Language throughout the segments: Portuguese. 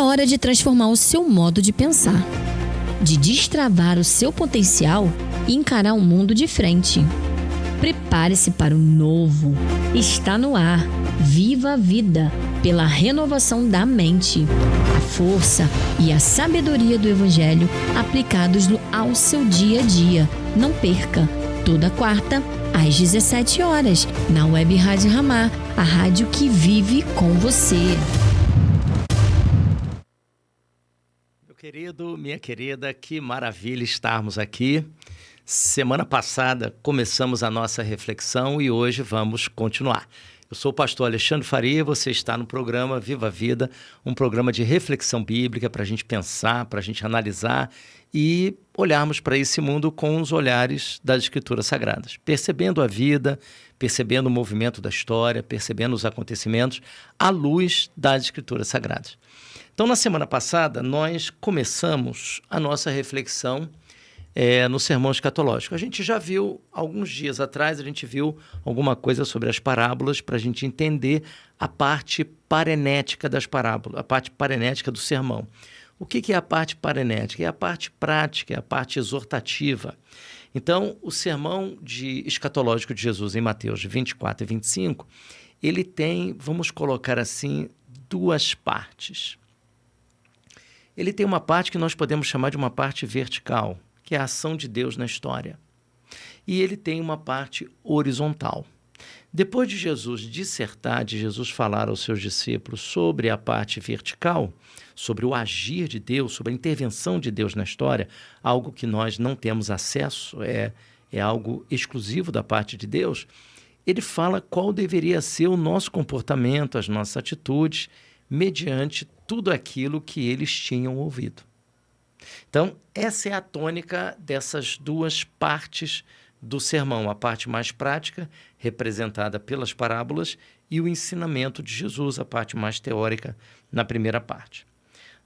hora de transformar o seu modo de pensar, de destravar o seu potencial e encarar o mundo de frente. Prepare-se para o novo. Está no ar. Viva a vida pela renovação da mente. A força e a sabedoria do Evangelho aplicados ao seu dia a dia. Não perca. Toda quarta, às 17 horas, na Web Rádio Ramá, a rádio que vive com você. Meu querido, minha querida, que maravilha estarmos aqui. Semana passada começamos a nossa reflexão e hoje vamos continuar. Eu sou o pastor Alexandre Faria e você está no programa Viva a Vida, um programa de reflexão bíblica para a gente pensar, para a gente analisar e olharmos para esse mundo com os olhares das Escrituras Sagradas, percebendo a vida, percebendo o movimento da história, percebendo os acontecimentos à luz das Escrituras Sagradas. Então, na semana passada, nós começamos a nossa reflexão no sermão escatológico. A gente já viu, alguns dias atrás, a gente viu alguma coisa sobre as parábolas para a gente entender a parte parenética das parábolas, a parte parenética do sermão. O que é a parte parenética? É a parte prática, é a parte exortativa. Então, o sermão escatológico de Jesus em Mateus 24 e 25, ele tem, vamos colocar assim, duas partes. Ele tem uma parte que nós podemos chamar de uma parte vertical, que é a ação de Deus na história. E ele tem uma parte horizontal. Depois de Jesus dissertar, de Jesus falar aos seus discípulos sobre a parte vertical, sobre o agir de Deus, sobre a intervenção de Deus na história, algo que nós não temos acesso, é algo exclusivo da parte de Deus, ele fala qual deveria ser o nosso comportamento, as nossas atitudes, mediante tudo aquilo que eles tinham ouvido. Então, essa é a tônica dessas duas partes do sermão, a parte mais prática, representada pelas parábolas, e o ensinamento de Jesus, a parte mais teórica, na primeira parte.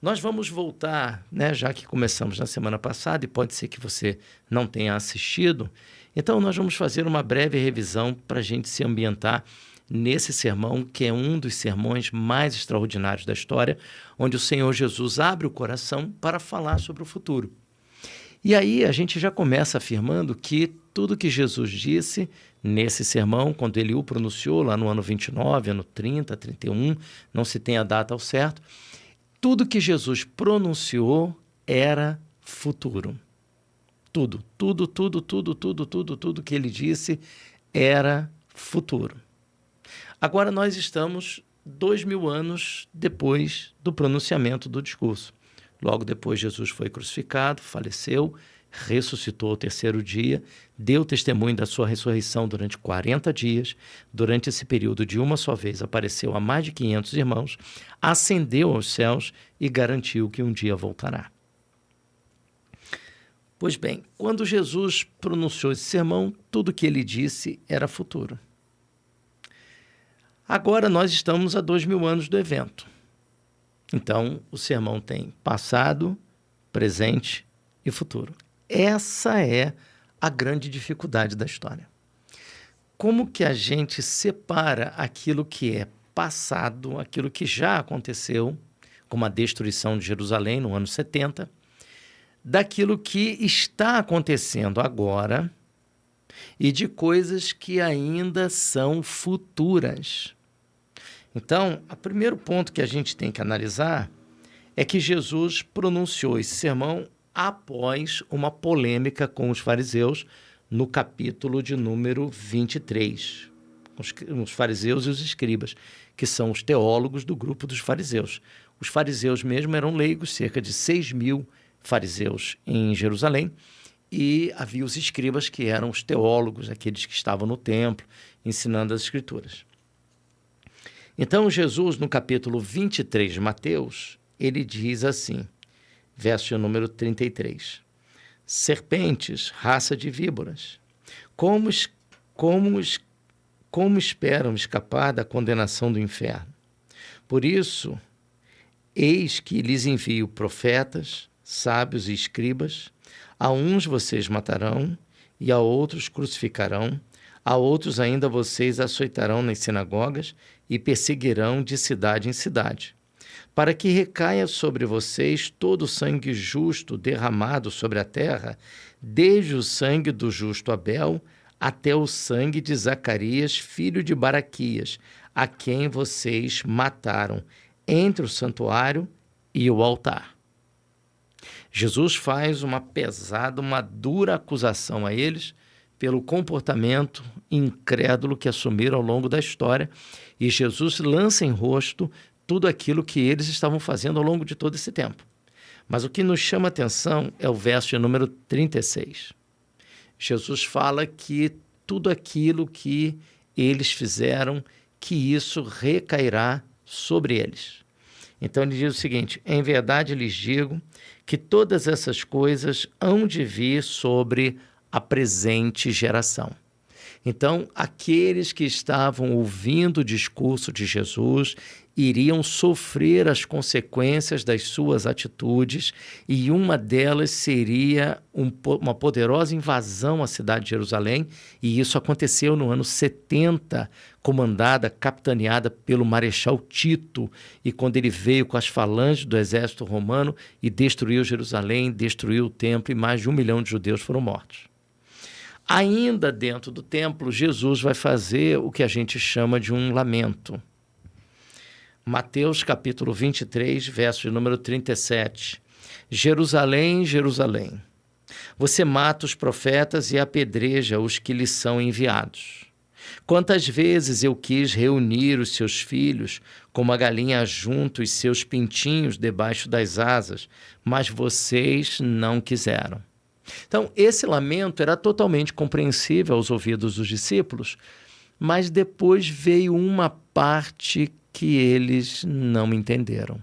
Nós vamos voltar, já que começamos na semana passada, e pode ser que você não tenha assistido, então nós vamos fazer uma breve revisão para a gente se ambientar nesse sermão, que é um dos sermões mais extraordinários da história, onde o Senhor Jesus abre o coração para falar sobre o futuro. E aí a gente já começa afirmando que tudo que Jesus disse nesse sermão, quando ele o pronunciou lá no ano 29, ano 30, 31, não se tem a data ao certo, tudo que Jesus pronunciou era futuro. Tudo que ele disse era futuro. Agora nós estamos 2000 anos depois do pronunciamento do discurso. Logo depois Jesus foi crucificado, faleceu, ressuscitou ao terceiro dia, deu testemunho da sua ressurreição durante 40 dias. Durante esse período, de uma só vez, apareceu a mais de 500 irmãos, ascendeu aos céus e garantiu que um dia voltará. Pois bem, quando Jesus pronunciou esse sermão, tudo o que ele disse era futuro. Agora nós estamos a 2000 anos do evento. Então, o sermão tem passado, presente e futuro. Essa é a grande dificuldade da história. Como que a gente separa aquilo que é passado, aquilo que já aconteceu, como a destruição de Jerusalém no ano 70, daquilo que está acontecendo agora e de coisas que ainda são futuras? Então, o primeiro ponto que a gente tem que analisar é que Jesus pronunciou esse sermão após uma polêmica com os fariseus no capítulo de número 23. Os fariseus e os escribas, que são os teólogos do grupo dos fariseus. Os fariseus mesmo eram leigos, cerca de 6.000 fariseus em Jerusalém, e havia os escribas, que eram os teólogos, aqueles que estavam no templo, ensinando as escrituras. Então, Jesus, no capítulo 23 de Mateus, ele diz assim, verso número 33, serpentes, raça de víboras, como esperam escapar da condenação do inferno? Por isso, eis que lhes envio profetas, sábios e escribas, a uns vocês matarão e a outros crucificarão, a outros ainda vocês açoitarão nas sinagogas e perseguirão de cidade em cidade, para que recaia sobre vocês todo o sangue justo derramado sobre a terra, desde o sangue do justo Abel até o sangue de Zacarias, filho de Baraquias, a quem vocês mataram entre o santuário e o altar. Jesus faz uma pesada, uma dura acusação a eles pelo comportamento incrédulo que assumiram ao longo da história, e Jesus lança em rosto tudo aquilo que eles estavam fazendo ao longo de todo esse tempo. Mas o que nos chama a atenção é o verso de número 36. Jesus fala que tudo aquilo que eles fizeram, que isso recairá sobre eles. Então ele diz o seguinte: em verdade lhes digo que todas essas coisas hão de vir sobre a presente geração. Então, aqueles que estavam ouvindo o discurso de Jesus iriam sofrer as consequências das suas atitudes, e uma delas seria uma poderosa invasão à cidade de Jerusalém, e isso aconteceu no ano 70, capitaneada pelo Marechal Tito, e quando ele veio com as falanges do exército romano e destruiu Jerusalém, destruiu o templo, e mais de 1 milhão de judeus foram mortos. Ainda dentro do templo, Jesus vai fazer o que a gente chama de um lamento. Mateus capítulo 23, verso de número 37. Jerusalém, Jerusalém, você mata os profetas e apedreja os que lhes são enviados. Quantas vezes eu quis reunir os seus filhos, como a galinha ajunta os seus pintinhos debaixo das asas, mas vocês não quiseram. Então, esse lamento era totalmente compreensível aos ouvidos dos discípulos, mas depois veio uma parte que eles não entenderam.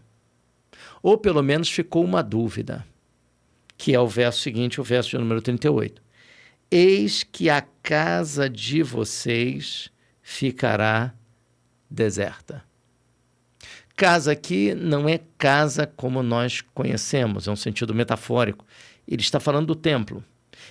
Ou pelo menos ficou uma dúvida, que é o verso seguinte, o verso de número 38. Eis que a casa de vocês ficará deserta. Casa aqui não é casa como nós conhecemos, é um sentido metafórico. Ele está falando do templo.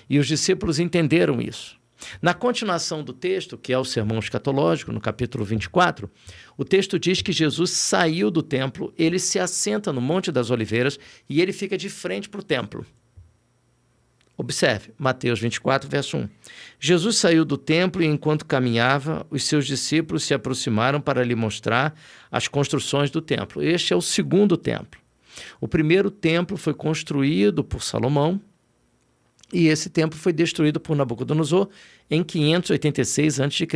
E os discípulos entenderam isso. Na continuação do texto, que é o sermão escatológico, no capítulo 24, o texto diz que Jesus saiu do templo, ele se assenta no Monte das Oliveiras e ele fica de frente para o templo. Observe, Mateus 24, verso 1. Jesus saiu do templo e, enquanto caminhava, os seus discípulos se aproximaram para lhe mostrar as construções do templo. Este é o segundo templo. O primeiro templo foi construído por Salomão e esse templo foi destruído por Nabucodonosor em 586 a.C.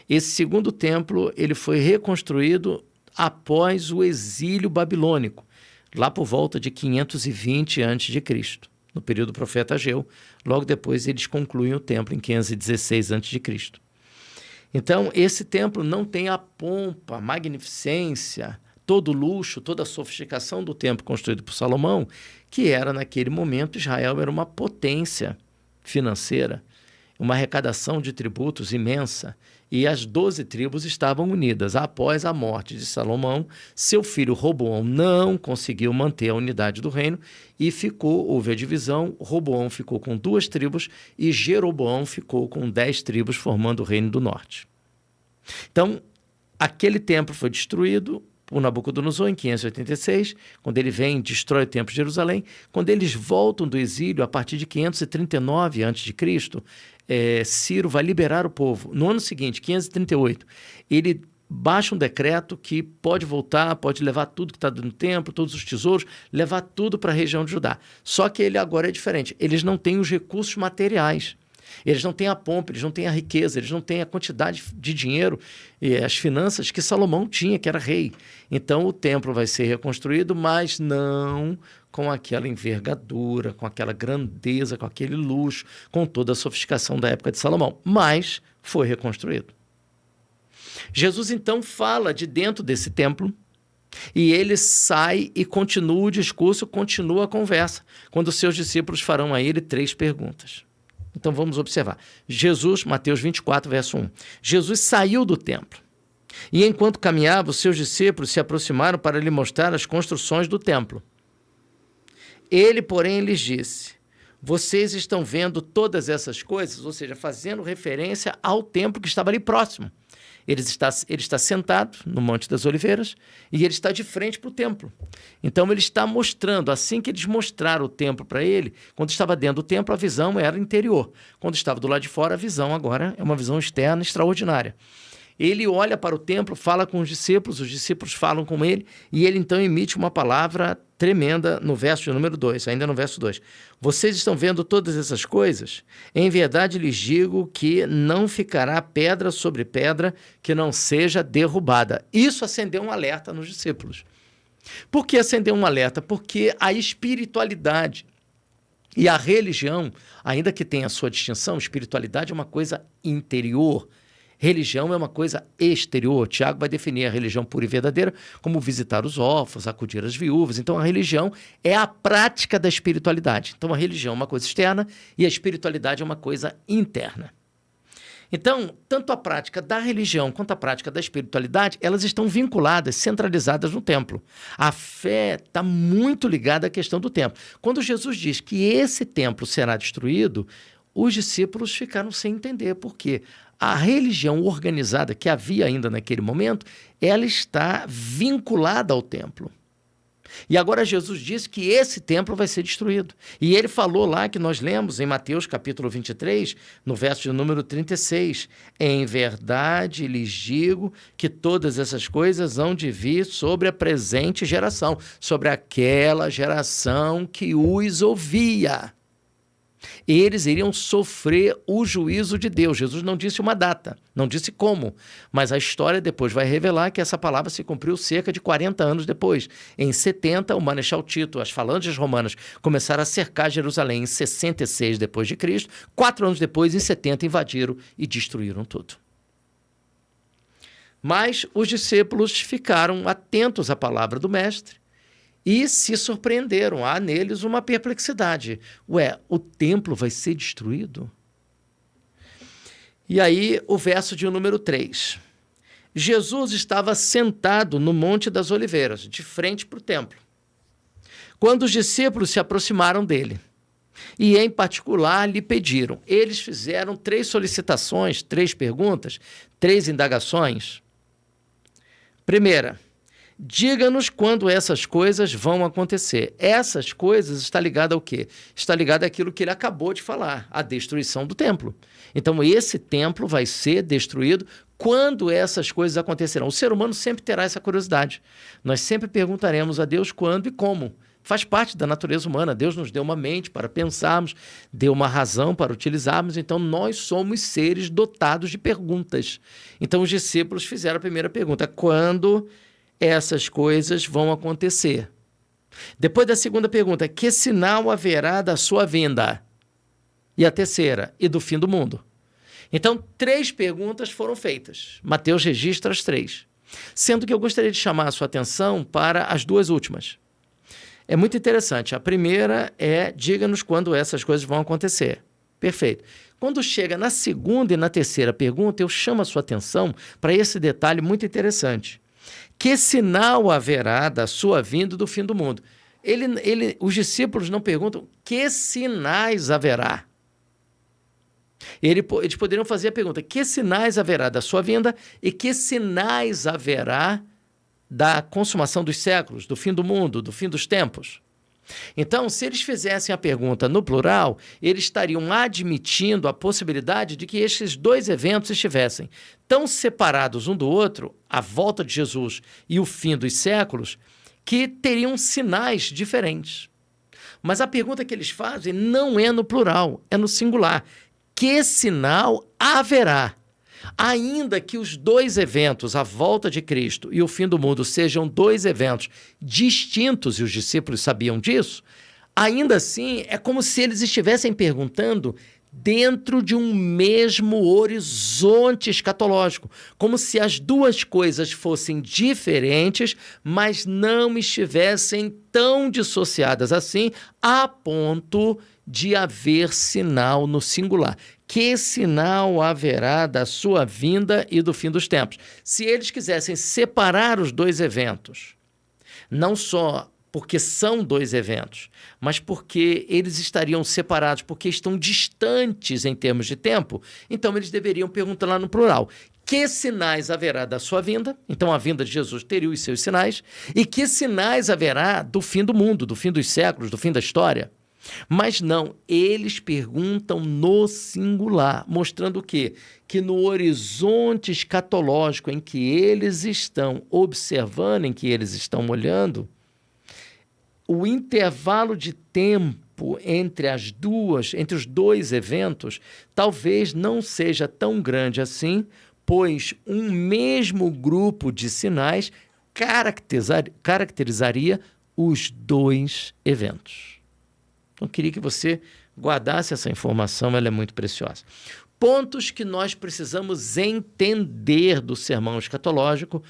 Esse segundo templo ele foi reconstruído após o exílio babilônico, lá por volta de 520 a.C., no período do profeta Ageu. Logo depois eles concluem o templo em 516 a.C. Então, esse templo não tem a pompa, a magnificência, todo o luxo, toda a sofisticação do templo construído por Salomão, que era, naquele momento, Israel era uma potência financeira, uma arrecadação de tributos imensa, e as 12 tribos estavam unidas. Após a morte de Salomão, seu filho Roboão não conseguiu manter a unidade do reino e houve a divisão. Roboão ficou com 2 tribos e Jeroboão ficou com 10 tribos, formando o reino do norte. Então, aquele templo foi destruído por Nabucodonosor em 586, quando ele vem e destrói o templo de Jerusalém. Quando eles voltam do exílio, a partir de 539 a.C., Ciro vai liberar o povo. No ano seguinte, 538, ele baixa um decreto que pode voltar, pode levar tudo que está no templo, todos os tesouros, levar tudo para a região de Judá. Só que ele agora é diferente. Eles não têm os recursos materiais. Eles não têm a pompa, eles não têm a riqueza, eles não têm a quantidade de dinheiro e as finanças que Salomão tinha, que era rei. Então o templo vai ser reconstruído, mas não com aquela envergadura, com aquela grandeza, com aquele luxo, com toda a sofisticação da época de Salomão. Mas foi reconstruído. Jesus então fala de dentro desse templo e ele sai e continua o discurso, continua a conversa, quando os seus discípulos farão a ele 3 perguntas. Então vamos observar. Jesus, Mateus 24, verso 1. Jesus saiu do templo e, enquanto caminhava, os seus discípulos se aproximaram para lhe mostrar as construções do templo. Ele, porém, lhes disse: vocês estão vendo todas essas coisas? Ou seja, fazendo referência ao templo que estava ali próximo. Ele está sentado no Monte das Oliveiras e ele está de frente para o templo. Então, ele está mostrando, assim que eles mostraram o templo para ele, quando estava dentro do templo, a visão era interior. Quando estava do lado de fora, a visão agora é uma visão externa extraordinária. Ele olha para o templo, fala com os discípulos falam com ele, e ele então emite uma palavra tremenda no verso de número 2, ainda no verso 2. Vocês estão vendo todas essas coisas? Em verdade lhes digo que não ficará pedra sobre pedra que não seja derrubada. Isso acendeu um alerta nos discípulos. Por que acendeu um alerta? Porque a espiritualidade e a religião, ainda que tenha a sua distinção, espiritualidade é uma coisa interior, religião é uma coisa exterior. Tiago vai definir a religião pura e verdadeira como visitar os órfãos, acudir as viúvas. Então, a religião é a prática da espiritualidade. Então, a religião é uma coisa externa e a espiritualidade é uma coisa interna. Então, tanto a prática da religião quanto a prática da espiritualidade, elas estão vinculadas, centralizadas no templo. A fé está muito ligada à questão do templo. Quando Jesus diz que esse templo será destruído, os discípulos ficaram sem entender por quê. A religião organizada que havia ainda naquele momento, ela está vinculada ao templo. E agora Jesus disse que esse templo vai ser destruído. E ele falou lá, que nós lemos em Mateus capítulo 23, no verso de número 36, em verdade lhes digo que todas essas coisas hão de vir sobre a presente geração, sobre aquela geração que os ouvia. Eles iriam sofrer o juízo de Deus. Jesus não disse uma data, não disse como, mas a história depois vai revelar que essa palavra se cumpriu cerca de 40 anos depois. Em 70, o Marechal Tito, as falanges romanas, começaram a cercar Jerusalém em 66 depois de Cristo. 4 anos depois, em 70, invadiram e destruíram tudo. Mas os discípulos ficaram atentos à palavra do Mestre e se surpreenderam. Há neles uma perplexidade. Ué, o templo vai ser destruído? E aí, o verso de número 3. Jesus estava sentado no Monte das Oliveiras, de frente para o templo, quando os discípulos se aproximaram dele e, em particular, lhe pediram. Eles fizeram 3 solicitações, 3 perguntas, 3 indagações. Primeira, diga-nos quando essas coisas vão acontecer. Essas coisas está ligada ao quê? Está ligada àquilo que ele acabou de falar, a destruição do templo. Então, esse templo vai ser destruído quando essas coisas acontecerão. O ser humano sempre terá essa curiosidade. Nós sempre perguntaremos a Deus quando e como. Faz parte da natureza humana. Deus nos deu uma mente para pensarmos, deu uma razão para utilizarmos. Então, nós somos seres dotados de perguntas. Então, os discípulos fizeram a primeira pergunta: quando essas coisas vão acontecer? Depois da segunda pergunta: que sinal haverá da sua vinda? E a terceira: e do fim do mundo? Então, 3 perguntas foram feitas. Mateus registra as 3. Sendo que eu gostaria de chamar a sua atenção para as 2 últimas. É muito interessante. A primeira é: diga-nos quando essas coisas vão acontecer. Perfeito. Quando chega na segunda e na terceira pergunta, eu chamo a sua atenção para esse detalhe muito interessante. Que sinal haverá da sua vinda e do fim do mundo? Os discípulos não perguntam que sinais haverá. Eles poderiam fazer a pergunta: que sinais haverá da sua vinda e que sinais haverá da consumação dos séculos, do fim do mundo, do fim dos tempos? Então, se eles fizessem a pergunta no plural, eles estariam admitindo a possibilidade de que estes 2 eventos estivessem tão separados um do outro, a volta de Jesus e o fim dos séculos, que teriam sinais diferentes. Mas a pergunta que eles fazem não é no plural, é no singular. Que sinal haverá? Ainda que os 2 eventos, a volta de Cristo e o fim do mundo, sejam 2 eventos distintos, e os discípulos sabiam disso, ainda assim é como se eles estivessem perguntando dentro de um mesmo horizonte escatológico, como se as 2 coisas fossem diferentes, mas não estivessem tão dissociadas assim, a ponto de haver sinal no singular. Que sinal haverá da sua vinda e do fim dos tempos? Se eles quisessem separar os 2 eventos, não só porque são 2 eventos, mas porque eles estariam separados, porque estão distantes em termos de tempo, então eles deveriam perguntar lá no plural: que sinais haverá da sua vinda, então a vinda de Jesus teria os seus sinais, e que sinais haverá do fim do mundo, do fim dos séculos, do fim da história. Mas não, eles perguntam no singular, mostrando o quê? Que no horizonte escatológico em que eles estão observando, em que eles estão olhando, o intervalo de tempo entre os dois eventos, talvez não seja tão grande assim, pois um mesmo grupo de sinais caracterizaria os dois eventos. Então, eu queria que você guardasse essa informação, ela é muito preciosa. Pontos que nós precisamos entender do sermão escatológico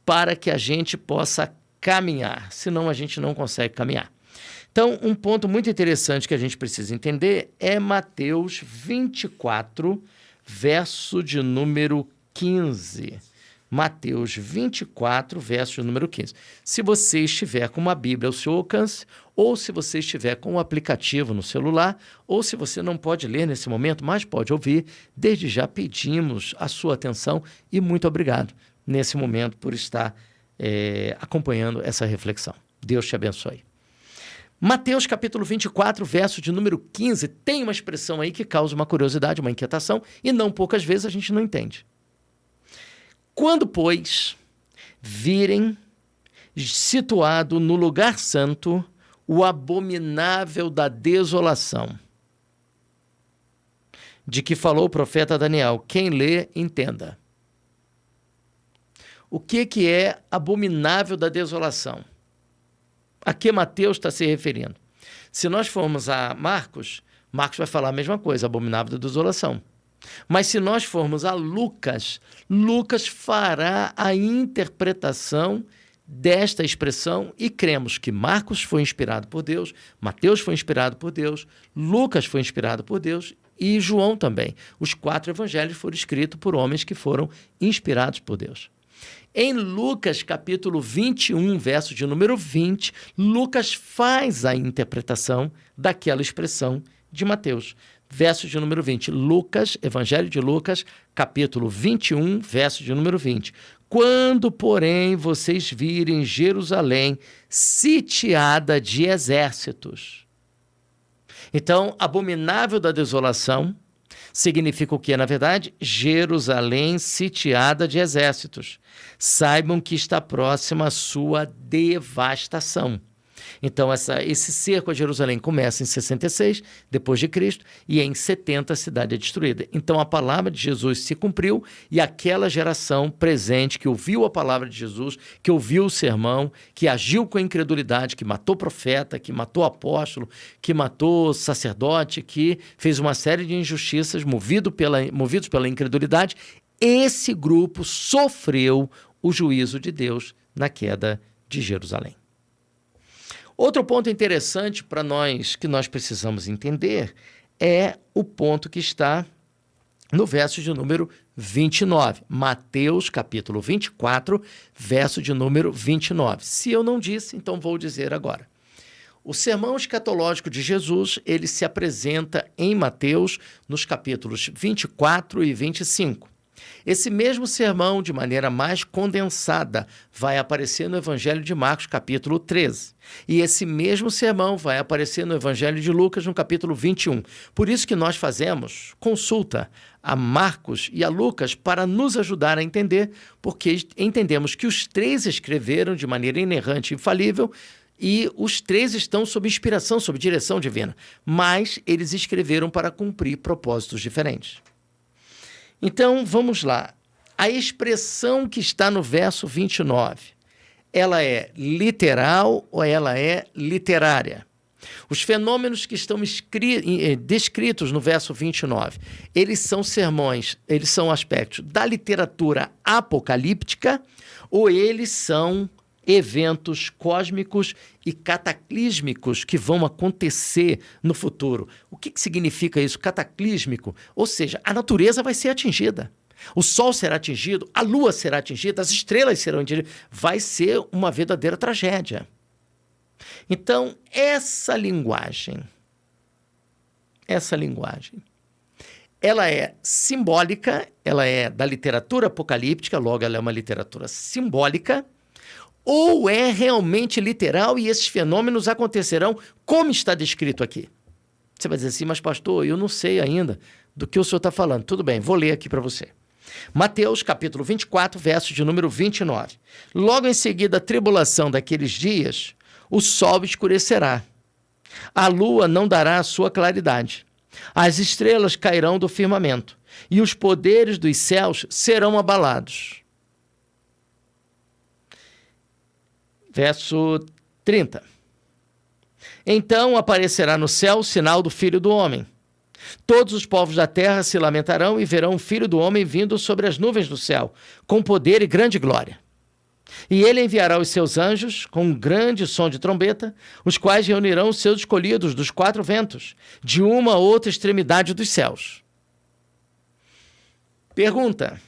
para que a gente possa caminhar, senão a gente não consegue caminhar. Então, um ponto muito interessante que a gente precisa entender é Mateus 24, verso de número 15. Mateus 24, verso de número 15. Se você estiver com uma Bíblia ao seu alcance, ou se você estiver com um aplicativo no celular, ou se você não pode ler nesse momento, mas pode ouvir, desde já pedimos a sua atenção e muito obrigado nesse momento por estar acompanhando essa reflexão. Deus te abençoe. Mateus capítulo 24, verso de número 15, tem uma expressão aí que causa uma curiosidade, uma inquietação, e não poucas vezes a gente não entende. Quando, pois, virem situado no lugar santo o abominável da desolação, de que falou o profeta Daniel, quem lê, entenda. O que é abominável da desolação? A que Mateus está se referindo? Se nós formos a Marcos, Marcos vai falar a mesma coisa, abominável da desolação. Mas se nós formos a Lucas, Lucas fará a interpretação desta expressão e cremos que Marcos foi inspirado por Deus, Mateus foi inspirado por Deus, Lucas foi inspirado por Deus e João também. Os 4 evangelhos foram escritos por homens que foram inspirados por Deus. Em Lucas, capítulo 21, verso de número 20, Lucas faz a interpretação daquela expressão de Mateus. Verso de número 20, Lucas, Evangelho de Lucas, capítulo 21, verso de número 20. Quando, porém, vocês virem Jerusalém sitiada de exércitos. Então, abominável da desolação significa o que, na verdade? Jerusalém sitiada de exércitos. Saibam que está próxima a sua devastação. Então, esse cerco a Jerusalém começa em 66, depois de Cristo, e em 70 a cidade é destruída. Então, a palavra de Jesus se cumpriu e aquela geração presente que ouviu a palavra de Jesus, que ouviu o sermão, que agiu com a incredulidade, que matou profeta, que matou apóstolo, que matou sacerdote, que fez uma série de injustiças movidos pela incredulidade, esse grupo sofreu o juízo de Deus na queda de Jerusalém. Outro ponto interessante para nós, que nós precisamos entender, é o ponto que está no verso de número 29. Mateus, capítulo 24, verso de número 29. Se eu não disse, então vou dizer agora. O sermão escatológico de Jesus, ele se apresenta em Mateus, nos capítulos 24 e 25. Esse mesmo sermão, de maneira mais condensada, vai aparecer no Evangelho de Marcos, capítulo 13. E esse mesmo sermão vai aparecer no Evangelho de Lucas, no capítulo 21. Por isso que nós fazemos consulta a Marcos e a Lucas para nos ajudar a entender, porque entendemos que os 3 escreveram de maneira inerrante e infalível, e os 3 estão sob inspiração, sob direção divina, mas eles escreveram para cumprir propósitos diferentes. Então, vamos lá. A expressão que está no verso 29, ela é literal ou ela é literária? Os fenômenos que estão descritos no verso 29, eles são sermões, eles são aspectos da literatura apocalíptica ou eles são eventos cósmicos e cataclísmicos que vão acontecer no futuro. O que significa isso, cataclísmico? Ou seja, a natureza vai ser atingida. O sol será atingido, a lua será atingida, as estrelas serão atingidas. Vai ser uma verdadeira tragédia. Então, essa linguagem, ela é simbólica, ela é da literatura apocalíptica, logo ela é uma literatura simbólica, ou é realmente literal e esses fenômenos acontecerão como está descrito aqui? Você vai dizer assim, mas pastor, eu não sei ainda do que o senhor está falando. Tudo bem, vou ler aqui para você. Mateus, capítulo 24, verso de número 29. Logo em seguida, a tribulação daqueles dias, o sol escurecerá, a lua não dará a sua claridade, as estrelas cairão do firmamento e os poderes dos céus serão abalados. Verso 30. Então aparecerá no céu o sinal do Filho do Homem. Todos os povos da terra se lamentarão e verão o Filho do Homem vindo sobre as nuvens do céu, com poder e grande glória. E ele enviará os seus anjos com um grande som de trombeta, os quais reunirão os seus escolhidos dos 4 ventos, de uma a outra extremidade dos céus. Pergunta: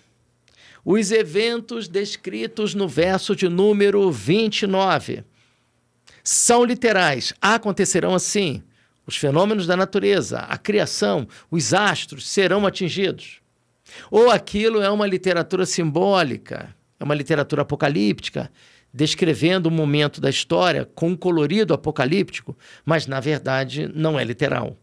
os eventos descritos no verso de número 29 são literais, acontecerão assim? Os fenômenos da natureza, a criação, os astros serão atingidos? Ou aquilo é uma literatura simbólica, é uma literatura apocalíptica, descrevendo um momento da história com um colorido apocalíptico, mas na verdade não é literal?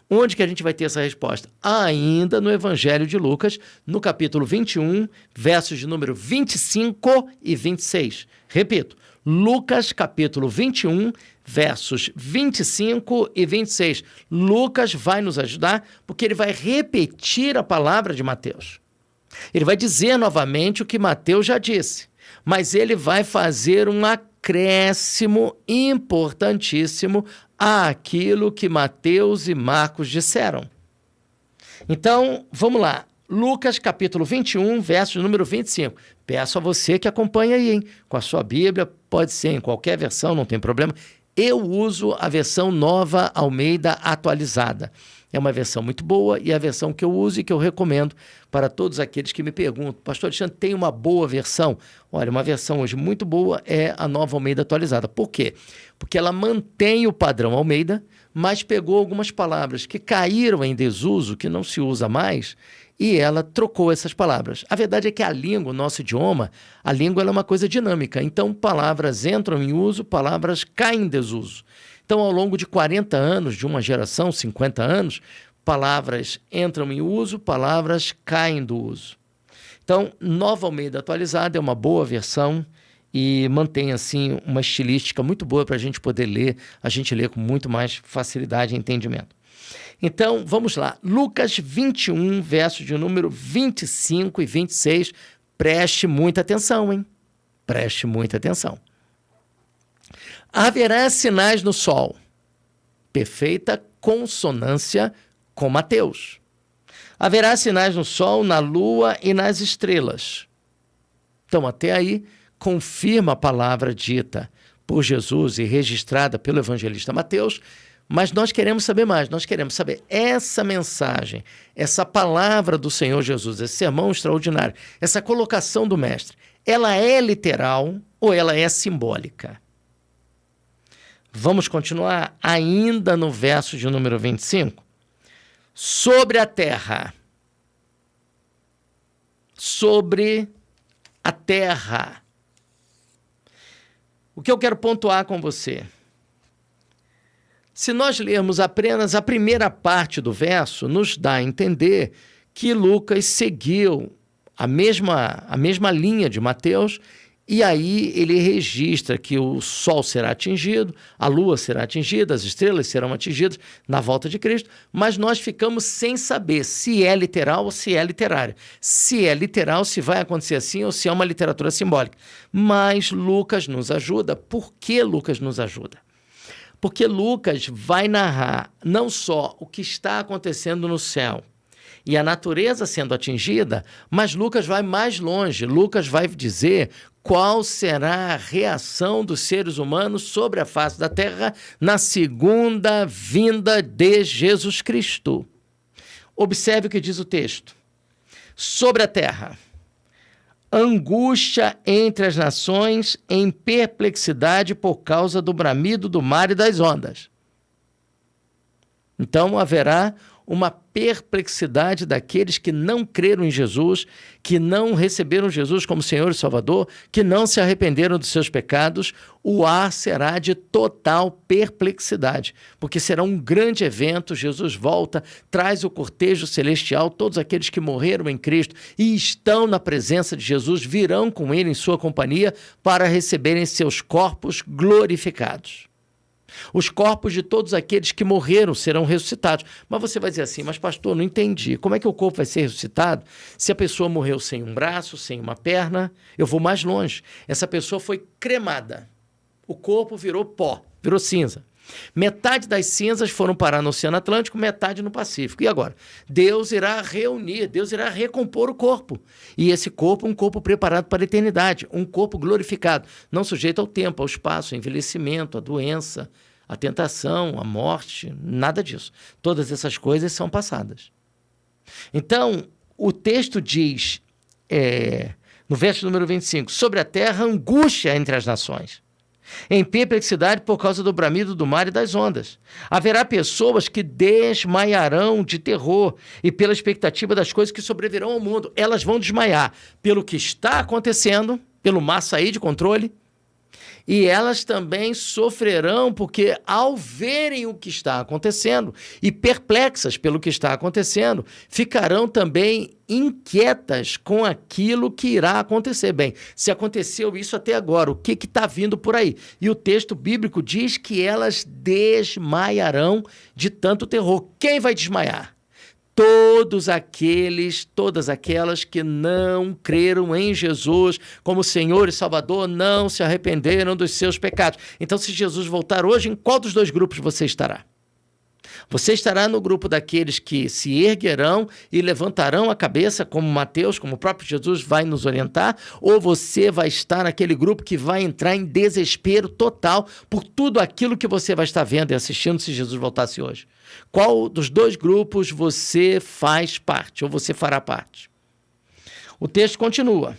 Onde que a gente vai ter essa resposta? Ainda no Evangelho de Lucas, no capítulo 21, versos de número 25 e 26. Repito, Lucas, capítulo 21, versos 25 e 26. Lucas vai nos ajudar porque ele vai repetir a palavra de Mateus. Ele vai dizer novamente o que Mateus já disse, mas ele vai fazer um acréscimo importantíssimo àquilo que Mateus e Marcos disseram. Então, vamos lá. Lucas, capítulo 21, verso número 25. Peço a você que acompanhe aí, hein? Com a sua Bíblia, pode ser em qualquer versão, não tem problema. Eu uso a versão Nova Almeida Atualizada. É uma versão muito boa e é a versão que eu uso e que eu recomendo para todos aqueles que me perguntam: pastor Alexandre, tem uma boa versão? Olha, uma versão hoje muito boa é a Nova Almeida Atualizada. Por quê? Porque ela mantém o padrão Almeida, mas pegou algumas palavras que caíram em desuso, que não se usa mais, e ela trocou essas palavras. A verdade é que a língua, o nosso idioma, a língua ela é uma coisa dinâmica. Então, palavras entram em uso, palavras caem em desuso. Então, ao longo de 40 anos, de uma geração, 50 anos, palavras entram em uso, palavras caem do uso. Então, Nova Almeida Atualizada é uma boa versão e mantém, assim, uma estilística muito boa para a gente poder ler. A gente lê com muito mais facilidade e entendimento. Então, vamos lá. Lucas 21, versos de número 25 e 26. Preste muita atenção, hein? Preste muita atenção. Haverá sinais no sol. Perfeita consonância com Mateus. Haverá sinais no sol, na lua e nas estrelas. Então, até aí, confirma a palavra dita por Jesus e registrada pelo evangelista Mateus, mas nós queremos saber mais, nós queremos saber essa mensagem, essa palavra do Senhor Jesus, esse sermão extraordinário, essa colocação do mestre, ela é literal ou ela é simbólica? Vamos continuar ainda no verso de número 25. Sobre a terra. Sobre a terra. O que eu quero pontuar com você? Se nós lermos apenas a primeira parte do verso, nos dá a entender que Lucas seguiu a mesma linha de Mateus, e aí ele registra que o sol será atingido, a lua será atingida, as estrelas serão atingidas na volta de Cristo, mas nós ficamos sem saber se é literal ou se é literário. Se é literal, se vai acontecer assim ou se é uma literatura simbólica. Mas Lucas nos ajuda. Por que Lucas nos ajuda? Porque Lucas vai narrar não só o que está acontecendo no céu e a natureza sendo atingida, mas Lucas vai mais longe. Lucas vai dizer qual será a reação dos seres humanos sobre a face da terra na segunda vinda de Jesus Cristo. Observe o que diz o texto. Sobre a terra, angústia entre as nações em perplexidade por causa do bramido do mar e das ondas. Então haverá uma perplexidade daqueles que não creram em Jesus, que não receberam Jesus como Senhor e Salvador, que não se arrependeram dos seus pecados. O ar será de total perplexidade, porque será um grande evento. Jesus volta, traz o cortejo celestial, todos aqueles que morreram em Cristo e estão na presença de Jesus virão com ele em sua companhia para receberem seus corpos glorificados. Os corpos de todos aqueles que morreram serão ressuscitados. Mas você vai dizer assim, mas pastor, não entendi. Como é que o corpo vai ser ressuscitado se a pessoa morreu sem um braço, sem uma perna? Eu vou mais longe. Essa pessoa foi cremada. O corpo virou pó, virou cinza. Metade das cinzas foram parar no Oceano Atlântico, metade no Pacífico. E agora? Deus irá reunir, Deus irá recompor o corpo. E esse corpo, um corpo preparado para a eternidade, um corpo glorificado, não sujeito ao tempo, ao espaço, ao envelhecimento, à doença, à tentação, à morte, nada disso. Todas essas coisas são passadas. Então, o texto diz, no verso número 25, sobre a terra, angústia entre as nações, em perplexidade por causa do bramido do mar e das ondas. Haverá pessoas que desmaiarão de terror e pela expectativa das coisas que sobrevirão ao mundo. Elas vão desmaiar pelo que está acontecendo, pelo mar sair de controle, e elas também sofrerão porque, ao verem o que está acontecendo e perplexas pelo que está acontecendo, ficarão também inquietas com aquilo que irá acontecer. Bem, se aconteceu isso até agora, o que está vindo por aí? E o texto bíblico diz que elas desmaiarão de tanto terror. Quem vai desmaiar? Todas aquelas que não creram em Jesus como Senhor e Salvador, não se arrependeram dos seus pecados. Então, se Jesus voltar hoje, em qual dos dois grupos você estará? Você estará no grupo daqueles que se erguerão e levantarão a cabeça, como Mateus, como o próprio Jesus vai nos orientar, ou você vai estar naquele grupo que vai entrar em desespero total por tudo aquilo que você vai estar vendo e assistindo se Jesus voltasse hoje? Qual dos dois grupos você faz parte, ou você fará parte? O texto continua,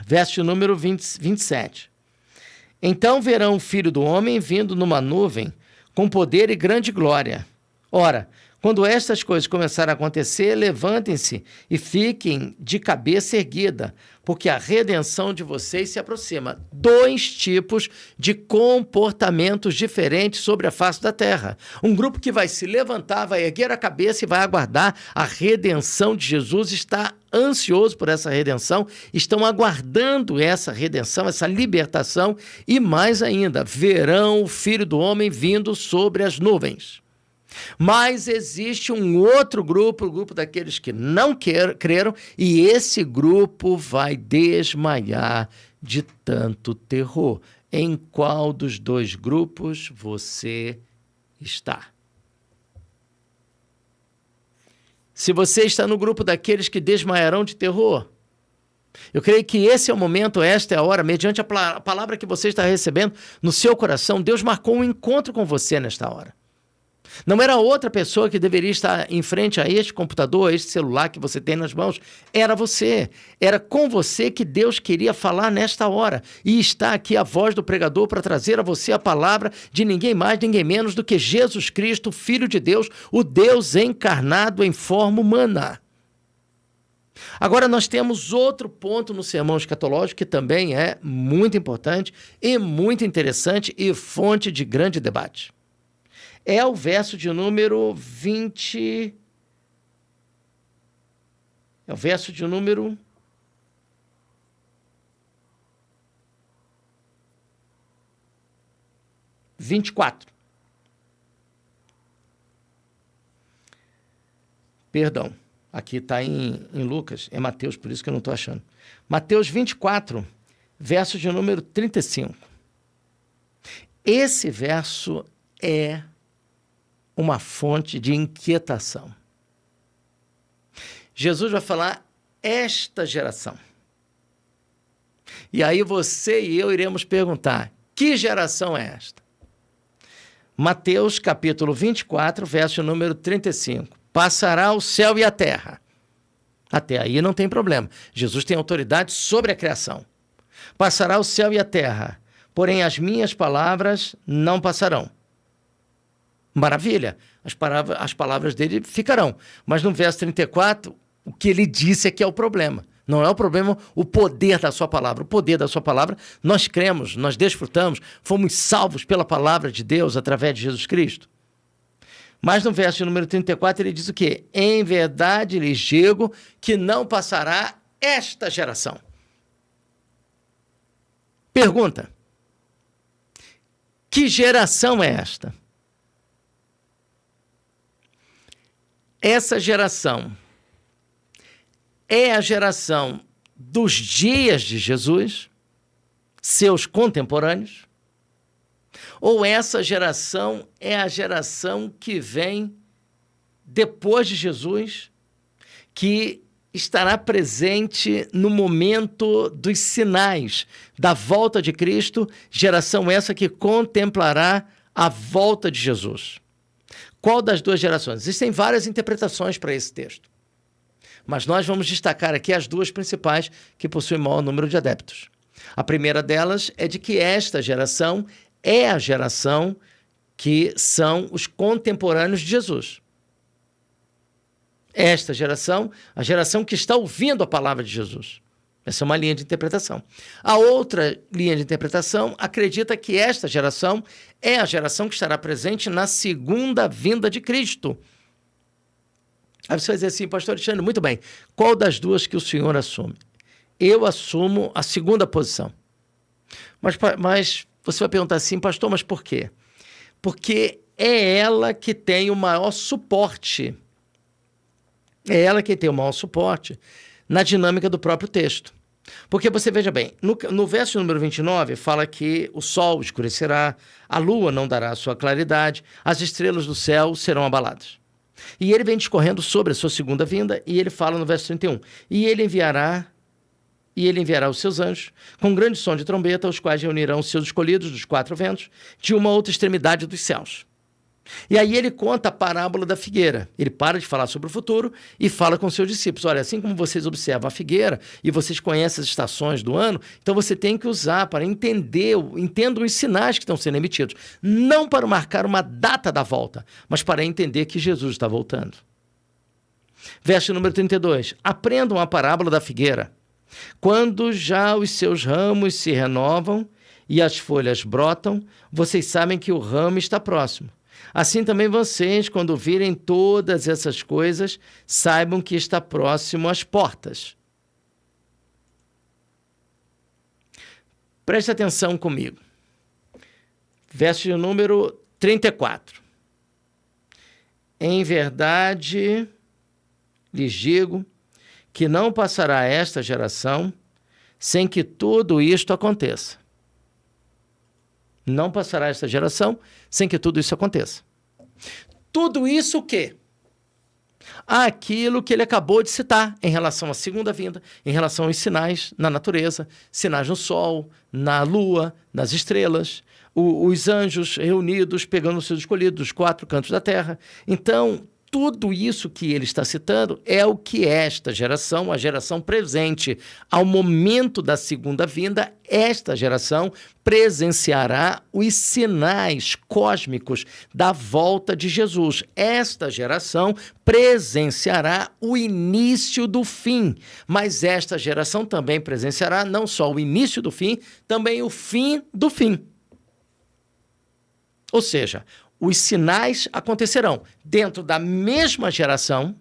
verso número 27. Então verão o Filho do Homem vindo numa nuvem com poder e grande glória. Ora, quando estas coisas começarem a acontecer, levantem-se e fiquem de cabeça erguida, porque a redenção de vocês se aproxima. 2 tipos de comportamentos diferentes sobre a face da terra. Um grupo que vai se levantar, vai erguer a cabeça e vai aguardar a redenção de Jesus, está ansioso por essa redenção, estão aguardando essa redenção, essa libertação, e mais ainda, verão o Filho do Homem vindo sobre as nuvens. Mas existe um outro grupo, o grupo daqueles que não creram, e esse grupo vai desmaiar de tanto terror. Em qual dos 2 grupos você está? Se você está no grupo daqueles que desmaiarão de terror, eu creio que esse é o momento, esta é a hora, mediante a palavra que você está recebendo no seu coração, Deus marcou um encontro com você nesta hora. Não era outra pessoa que deveria estar em frente a este computador, a este celular que você tem nas mãos. Era você. Era com você que Deus queria falar nesta hora. E está aqui a voz do pregador para trazer a você a palavra de ninguém mais, ninguém menos do que Jesus Cristo, Filho de Deus, o Deus encarnado em forma humana. Agora, nós temos outro ponto no sermão escatológico que também é muito importante e muito interessante e fonte de grande debate. É o verso de número 20... É o verso de número 24. Perdão, aqui está em Lucas, é Mateus, por isso que eu não estou achando. Mateus 24, verso de número 35. Esse verso é uma fonte de inquietação. Jesus vai falar esta geração. E aí você e eu iremos perguntar, que geração é esta? Mateus capítulo 24, verso número 35. Passará o céu e a terra. Até aí não tem problema. Jesus tem autoridade sobre a criação. Passará o céu e a terra, porém as minhas palavras não passarão. Maravilha, as palavras dele ficarão. Mas no verso 34, o que ele disse é que é o problema. Não é o problema o poder da sua palavra. O poder da sua palavra, nós cremos, nós desfrutamos, fomos salvos pela palavra de Deus através de Jesus Cristo. Mas no verso de número 34 ele diz o quê? Em verdade lhes digo que não passará esta geração. Pergunta: que geração é esta? Essa geração é a geração dos dias de Jesus, seus contemporâneos? Ou essa geração é a geração que vem depois de Jesus, que estará presente no momento dos sinais da volta de Cristo, geração essa que contemplará a volta de Jesus? Qual das duas gerações? Existem várias interpretações para esse texto, mas nós vamos destacar aqui as duas principais que possuem maior número de adeptos. A primeira delas é de que esta geração é a geração que são os contemporâneos de Jesus. Esta geração, a geração que está ouvindo a palavra de Jesus. Essa é uma linha de interpretação. A outra linha de interpretação acredita que esta geração é a geração que estará presente na segunda vinda de Cristo. Aí você vai dizer assim, pastor Alexandre, muito bem, qual das duas que o senhor assume? Eu assumo a segunda posição. Mas você vai perguntar assim, pastor, mas por quê? Porque é ela que tem o maior suporte. É ela que tem o maior suporte na dinâmica do próprio texto. Porque você veja bem, no verso número 29 fala que o sol escurecerá, a lua não dará a sua claridade, as estrelas do céu serão abaladas. E ele vem discorrendo sobre a sua segunda vinda, e ele fala no verso 31, e ele enviará os seus anjos, com grande som de trombeta, os quais reunirão os seus escolhidos dos quatro ventos, de uma outra extremidade dos céus. E aí ele conta a parábola da figueira. Ele para de falar sobre o futuro e fala com seus discípulos. Olha, assim como vocês observam a figueira e vocês conhecem as estações do ano, então você tem que usar para entendam os sinais que estão sendo emitidos. Não para marcar uma data da volta, mas para entender que Jesus está voltando. Verso número 32. Aprendam a parábola da figueira. Quando já os seus ramos se renovam e as folhas brotam, vocês sabem que o ramo está próximo. Assim também vocês, quando virem todas essas coisas, saibam que está próximo às portas. Preste atenção comigo. Verso número 34. Em verdade, lhes digo que não passará esta geração sem que tudo isto aconteça. Não passará esta geração sem que tudo isso aconteça. Tudo isso o quê? Aquilo que ele acabou de citar em relação à segunda vinda, em relação aos sinais na natureza, sinais no sol, na lua, nas estrelas, os anjos reunidos pegando os seus escolhidos dos quatro cantos da terra. Então, tudo isso que ele está citando é o que esta geração, a geração presente, ao momento da segunda vinda, esta geração presenciará os sinais cósmicos da volta de Jesus. Esta geração presenciará o início do fim, mas esta geração também presenciará não só o início do fim, também o fim do fim. Ou seja, os sinais acontecerão. Dentro da mesma geração,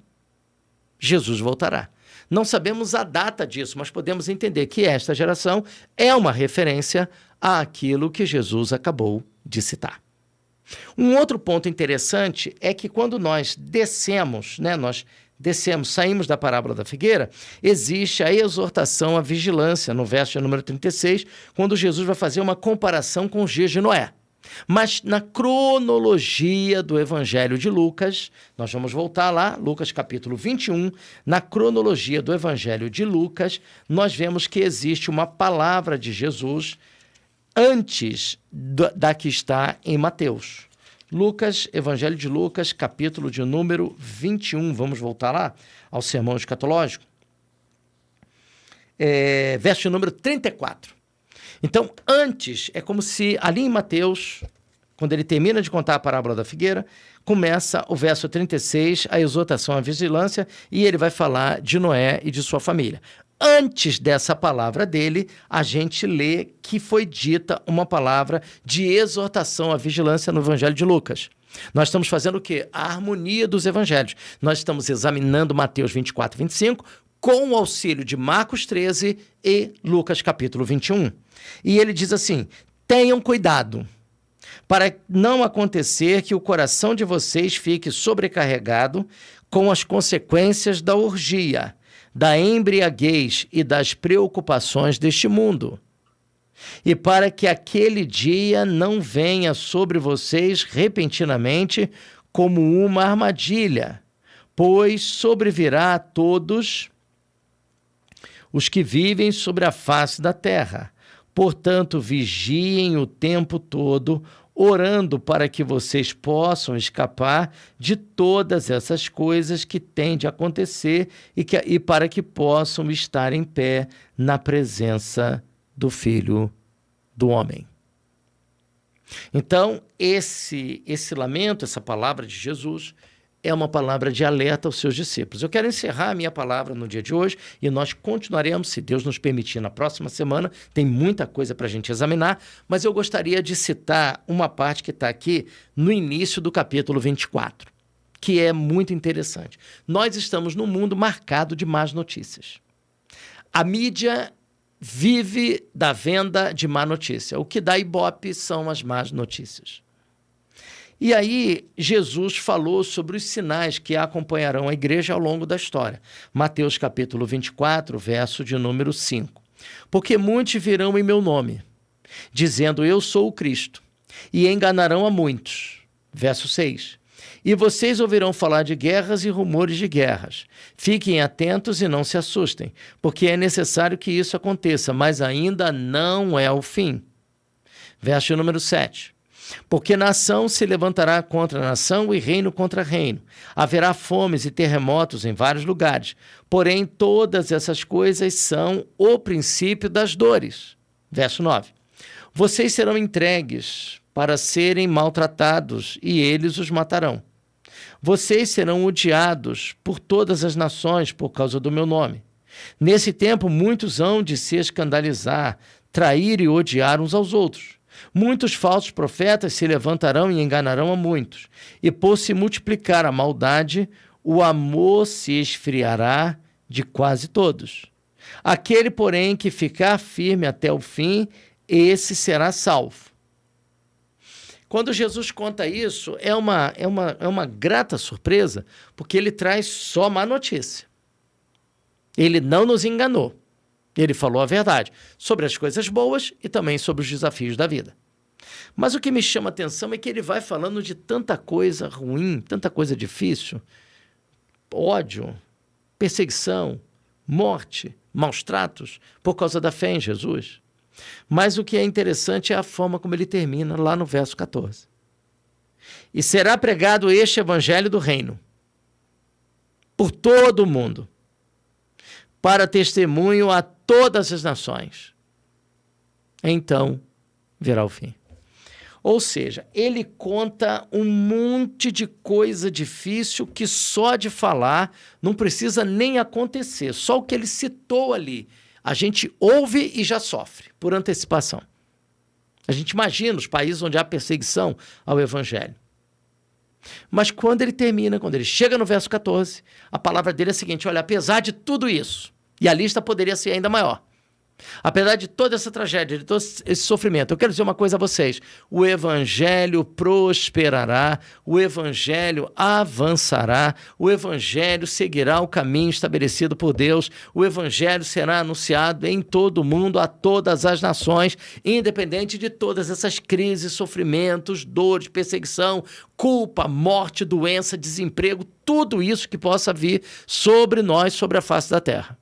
Jesus voltará. Não sabemos a data disso, mas podemos entender que esta geração é uma referência àquilo que Jesus acabou de citar. Um outro ponto interessante é que quando nós descemos, saímos da parábola da figueira, existe a exortação à vigilância, no verso número 36, quando Jesus vai fazer uma comparação com os dias de Noé. Mas na cronologia do Evangelho de Lucas, nós vamos voltar lá, Lucas capítulo 21, na cronologia do Evangelho de Lucas, nós vemos que existe uma palavra de Jesus antes da que está em Mateus. Lucas, Evangelho de Lucas, capítulo de número 21, vamos voltar lá ao sermão escatológico, verso número 34. Então, antes, é como se ali em Mateus, quando ele termina de contar a parábola da figueira, começa o verso 36, a exortação à vigilância, e ele vai falar de Noé e de sua família. Antes dessa palavra dele, a gente lê que foi dita uma palavra de exortação à vigilância no Evangelho de Lucas. Nós estamos fazendo o quê? A harmonia dos evangelhos. Nós estamos examinando Mateus 24, 25, com o auxílio de Marcos 13 e Lucas capítulo 21. E ele diz assim: tenham cuidado, para não acontecer que o coração de vocês fique sobrecarregado com as consequências da orgia, da embriaguez e das preocupações deste mundo. E para que aquele dia não venha sobre vocês repentinamente como uma armadilha, pois sobrevirá a todos os que vivem sobre a face da terra. Portanto, vigiem o tempo todo, orando para que vocês possam escapar de todas essas coisas que têm de acontecer e para que possam estar em pé na presença do Filho do Homem. Então, esse lamento, essa palavra de Jesus, é uma palavra de alerta aos seus discípulos. Eu quero encerrar a minha palavra no dia de hoje e nós continuaremos, se Deus nos permitir, na próxima semana. Tem muita coisa para a gente examinar, mas eu gostaria de citar uma parte que está aqui no início do capítulo 24, que é muito interessante. Nós estamos num mundo marcado de más notícias. A mídia vive da venda de má notícia. O que dá ibope são as más notícias. E aí, Jesus falou sobre os sinais que acompanharão a igreja ao longo da história. Mateus capítulo 24, verso de número 5. Porque muitos virão em meu nome, dizendo, eu sou o Cristo, e enganarão a muitos. Verso 6. E vocês ouvirão falar de guerras e rumores de guerras. Fiquem atentos e não se assustem, porque é necessário que isso aconteça, mas ainda não é o fim. Verso número 7. Porque nação se levantará contra nação e reino contra reino. Haverá fomes e terremotos em vários lugares. Porém, todas essas coisas são o princípio das dores. Verso 9. Vocês serão entregues para serem maltratados e eles os matarão. Vocês serão odiados por todas as nações por causa do meu nome. Nesse tempo, muitos hão de se escandalizar, trair e odiar uns aos outros. Muitos falsos profetas se levantarão e enganarão a muitos. E por se multiplicar a maldade, o amor se esfriará de quase todos. Aquele, porém, que ficar firme até o fim, esse será salvo. Quando Jesus conta isso, é uma grata surpresa, porque ele traz só má notícia. Ele não nos enganou. Ele falou a verdade sobre as coisas boas e também sobre os desafios da vida. Mas o que me chama a atenção é que ele vai falando de tanta coisa ruim, tanta coisa difícil, ódio, perseguição, morte, maus tratos, por causa da fé em Jesus. Mas o que é interessante é a forma como ele termina lá no verso 14. E será pregado este evangelho do reino por todo o mundo, para testemunho a todas as nações. Então virá o fim. Ou seja, ele conta um monte de coisa difícil que só de falar não precisa nem acontecer. Só o que ele citou ali, a gente ouve e já sofre, por antecipação. A gente imagina os países onde há perseguição ao evangelho. Mas quando ele termina, quando ele chega no verso 14, a palavra dele é a seguinte, olha, apesar de tudo isso, e a lista poderia ser ainda maior, apesar de toda essa tragédia, de todo esse sofrimento, eu quero dizer uma coisa a vocês, o evangelho prosperará, o evangelho avançará, o evangelho seguirá o caminho estabelecido por Deus, o evangelho será anunciado em todo o mundo, a todas as nações, independente de todas essas crises, sofrimentos, dores, perseguição, culpa, morte, doença, desemprego, tudo isso que possa vir sobre nós, sobre a face da terra.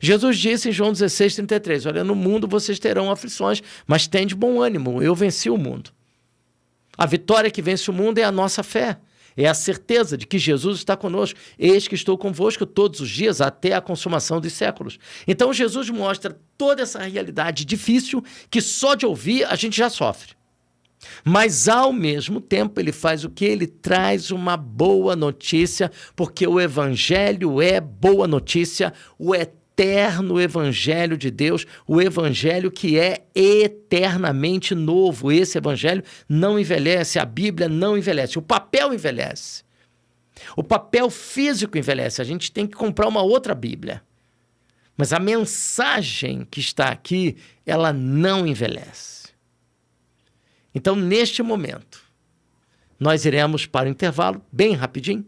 Jesus disse em João 16:33, olha, no mundo vocês terão aflições, mas tende bom ânimo, eu venci o mundo. A vitória que vence o mundo é a nossa fé, é a certeza de que Jesus está conosco. Eis que estou convosco todos os dias até a consumação dos séculos. Então Jesus mostra toda essa realidade difícil que só de ouvir a gente já sofre. Mas, ao mesmo tempo, ele faz o quê? Ele traz uma boa notícia, porque o Evangelho é boa notícia, o eterno Evangelho de Deus, o Evangelho que é eternamente novo. Esse Evangelho não envelhece, a Bíblia não envelhece, o papel envelhece. O papel físico envelhece, a gente tem que comprar uma outra Bíblia. Mas a mensagem que está aqui, ela não envelhece. Então, neste momento, nós iremos para o intervalo, bem rapidinho,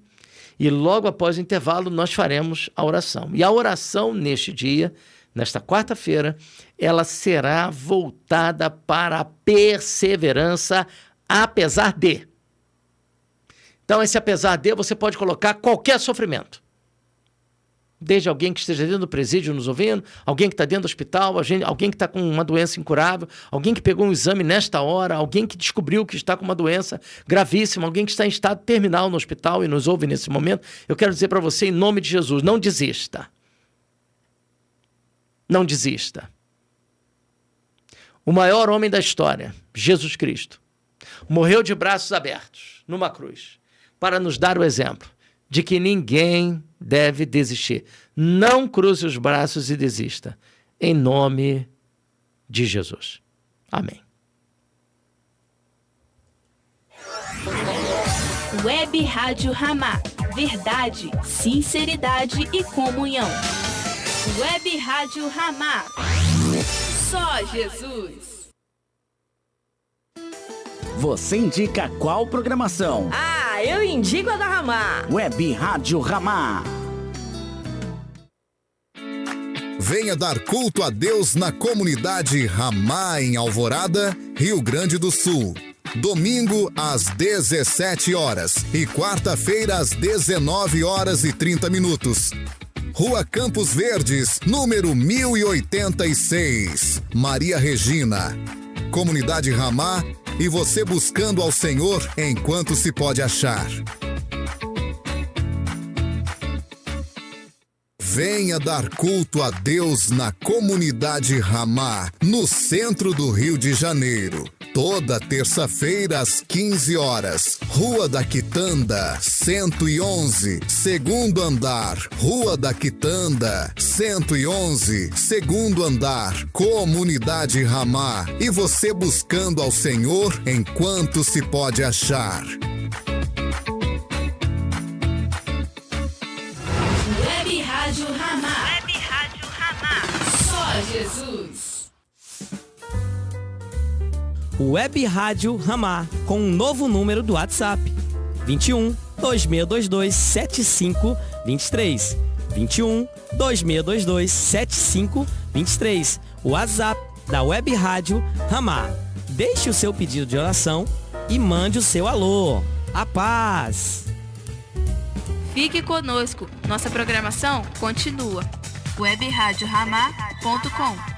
e logo após o intervalo nós faremos a oração. E a oração neste dia, nesta quarta-feira, ela será voltada para a perseverança, apesar de. Então, esse apesar de, você pode colocar qualquer sofrimento. Desde alguém que esteja dentro do presídio nos ouvindo, alguém que está dentro do hospital, alguém que está com uma doença incurável, alguém que pegou um exame nesta hora, alguém que descobriu que está com uma doença gravíssima, alguém que está em estado terminal no hospital e nos ouve nesse momento. Eu quero dizer para você, em nome de Jesus, não desista. Não desista. O maior homem da história, Jesus Cristo, morreu de braços abertos numa cruz para nos dar o exemplo de que ninguém deve desistir. Não cruze os braços e desista. Em nome de Jesus. Amém. Web Rádio Ramá. Verdade, sinceridade e comunhão. Web Rádio Ramá. Só Jesus. Você indica qual programação? Eu indico a da Ramá. Web Rádio Ramá. Venha dar culto a Deus na comunidade Ramá, em Alvorada, Rio Grande do Sul. Domingo às 17 horas e quarta-feira às 19h30. Rua Campos Verdes, número 1086, Maria Regina. Comunidade Ramá e você buscando ao Senhor enquanto se pode achar. Venha dar culto a Deus na comunidade Ramá, no centro do Rio de Janeiro. Toda terça-feira às 15 horas. Rua da Quitanda, 111, segundo andar. Rua da Quitanda, 111, segundo andar. Comunidade Ramá. E você buscando ao Senhor enquanto se pode achar. Web Rádio Ramá. Web Rádio Ramá. Só Jesus. Web Rádio Ramá, com um novo número do WhatsApp. 21 2622 7523. 21 2622 7523. O WhatsApp da Web Rádio Ramá. Deixe o seu pedido de oração e mande o seu alô. A paz! Fique conosco. Nossa programação continua. webradioramá.com.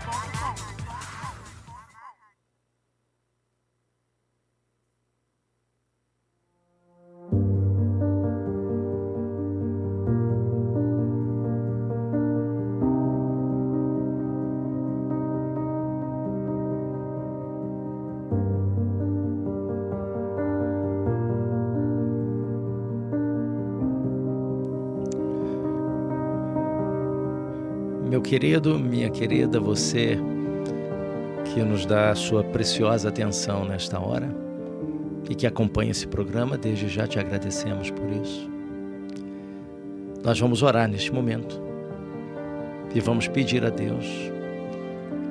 Meu querido, minha querida, você que nos dá a sua preciosa atenção nesta hora e que acompanha esse programa, desde já te agradecemos por isso. Nós vamos orar neste momento e vamos pedir a Deus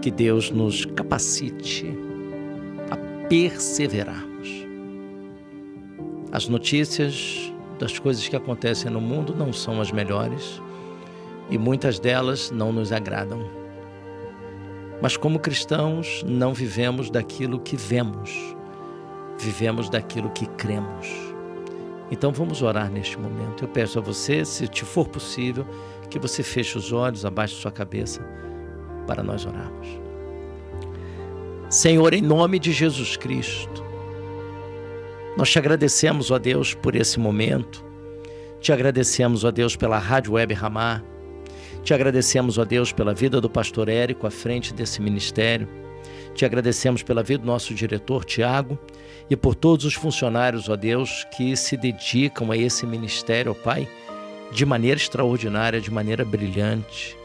que Deus nos capacite a perseverarmos. As notícias das coisas que acontecem no mundo não são as melhores, e muitas delas não nos agradam. Mas como cristãos, não vivemos daquilo que vemos, vivemos daquilo que cremos. Então vamos orar neste momento. Eu peço a você, se te for possível, que você feche os olhos, abaixe sua cabeça, para nós orarmos. Senhor, em nome de Jesus Cristo, nós te agradecemos, ó Deus, por esse momento. Te agradecemos, ó Deus, pela Rádio Web Ramá. Te agradecemos, ó Deus, pela vida do pastor Érico à frente desse ministério. Te agradecemos pela vida do nosso diretor, Tiago, e por todos os funcionários, ó Deus, que se dedicam a esse ministério, ó Pai, de maneira extraordinária, de maneira brilhante,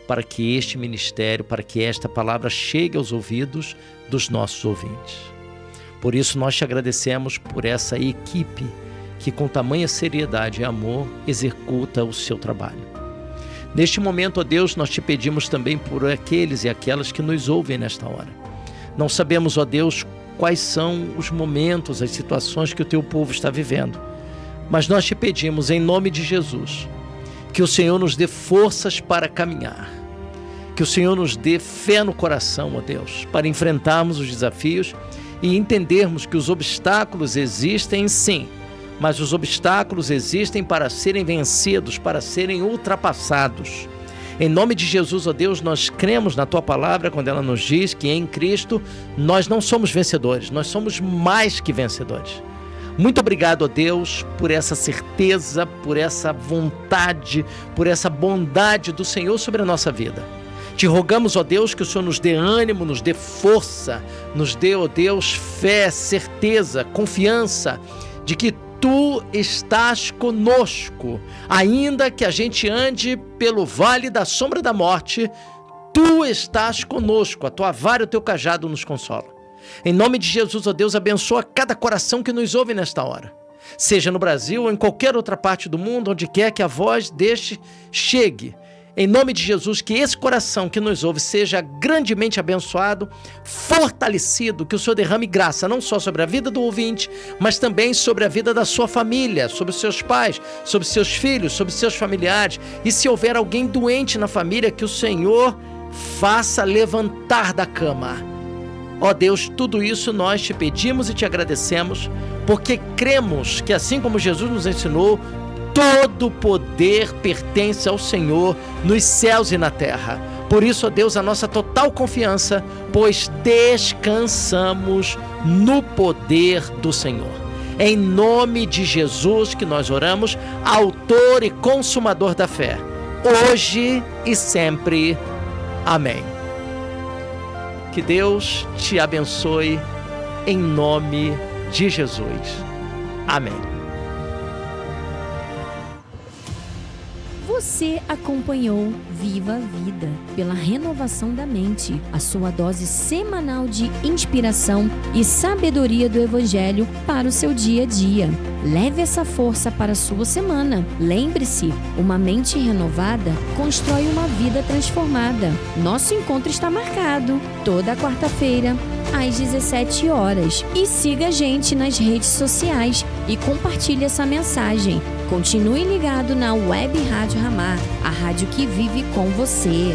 para que este ministério, para que esta palavra chegue aos ouvidos dos nossos ouvintes. Por isso nós te agradecemos por essa equipe que com tamanha seriedade e amor executa o seu trabalho. Neste momento, ó Deus, nós te pedimos também por aqueles e aquelas que nos ouvem nesta hora. Não sabemos, ó Deus, quais são os momentos, as situações que o teu povo está vivendo, mas nós te pedimos em nome de Jesus que o Senhor nos dê forças para caminhar, que o Senhor nos dê fé no coração, ó Deus, para enfrentarmos os desafios e entendermos que os obstáculos existem sim, mas os obstáculos existem para serem vencidos, para serem ultrapassados. Em nome de Jesus, ó Deus, nós cremos na Tua palavra quando ela nos diz que em Cristo nós não somos vencedores, nós somos mais que vencedores. Muito obrigado, ó Deus, por essa certeza, por essa vontade, por essa bondade do Senhor sobre a nossa vida. Te rogamos, ó Deus, que o Senhor nos dê ânimo, nos dê força, nos dê, ó Deus, fé, certeza, confiança de que Tu estás conosco. Ainda que a gente ande pelo vale da sombra da morte, Tu estás conosco. A Tua vara e o Teu cajado nos consolam. Em nome de Jesus, ó Deus, abençoa cada coração que nos ouve nesta hora. Seja no Brasil ou em qualquer outra parte do mundo, onde quer que a voz deste chegue. Em nome de Jesus, que esse coração que nos ouve seja grandemente abençoado, fortalecido, que o Senhor derrame graça, não só sobre a vida do ouvinte, mas também sobre a vida da sua família, sobre os seus pais, sobre seus filhos, sobre seus familiares. E se houver alguém doente na família, que o Senhor faça levantar da cama. Ó Deus, tudo isso nós te pedimos e te agradecemos, porque cremos que assim como Jesus nos ensinou, todo poder pertence ao Senhor nos céus e na terra. Por isso, ó Deus, a nossa total confiança, pois descansamos no poder do Senhor. Em nome de Jesus que nós oramos, autor e consumador da fé, hoje e sempre. Amém. Que Deus te abençoe em nome de Jesus. Amém. Você acompanhou Viva a Vida, pela renovação da mente, a sua dose semanal de inspiração e sabedoria do Evangelho para o seu dia a dia. Leve essa força para a sua semana. Lembre-se, uma mente renovada constrói uma vida transformada. Nosso encontro está marcado toda quarta-feira, às 17 horas. E siga a gente nas redes sociais e compartilhe essa mensagem. Continue ligado na Web Rádio Ramá, a rádio que vive com você.